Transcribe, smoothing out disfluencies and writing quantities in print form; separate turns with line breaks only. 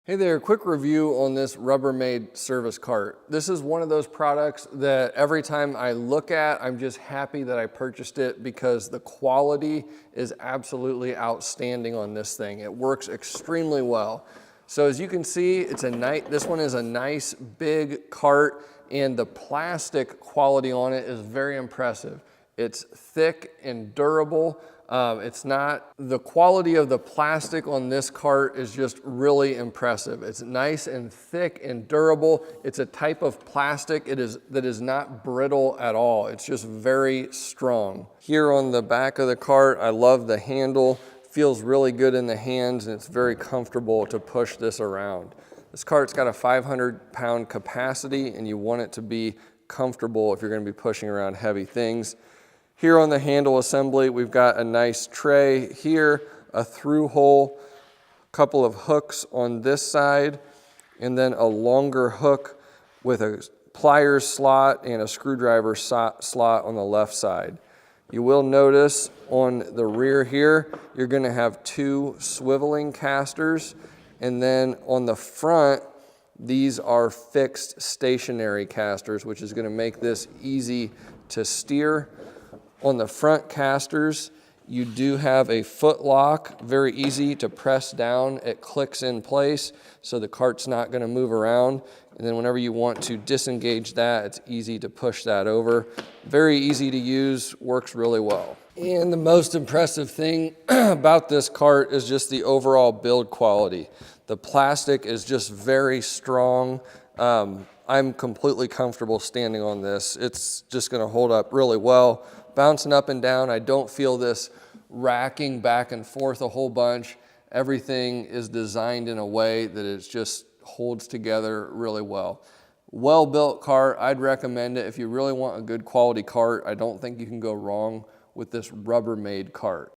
Hey there, quick review on this Rubbermaid service cart. This is one of those products that every time I look at, I'm just happy that I purchased it because the quality is absolutely outstanding on this thing. It works extremely well. So as you can see, this one is a nice big cart and the plastic quality on it is very impressive. It's thick and durable. The quality of the plastic on this cart is just really impressive. It's nice and thick and durable. It's a type of plastic that is not brittle at all. It's just very strong. Here on the back of the cart, I love the handle. Feels really good in the hands and it's very comfortable to push this around. This cart's got a 500-pound capacity and you want it to be comfortable if you're going to be pushing around heavy things. Here on the handle assembly, we've got a nice tray here, a through hole, a couple of hooks on this side, and then a longer hook with a pliers slot and a screwdriver slot on the left side. You will notice on the rear here, you're going to have two swiveling casters, and then on the front, these are fixed stationary casters, which is going to make this easy to steer. On the front casters, you do have a foot lock, very easy to press down. It clicks in place, so the cart's not going to move around. And then whenever you want to disengage that, it's easy to push that over. Very easy to use, works really well. And the most impressive thing about this cart is just the overall build quality. The plastic is just very strong. I'm completely comfortable standing on this. It's just going to hold up really well. Bouncing up and down, I don't feel this racking back and forth a whole bunch. Everything is designed in a way that it just holds together really well. Well-built cart, I'd recommend it. If you really want a good quality cart, I don't think you can go wrong with this Rubbermaid cart.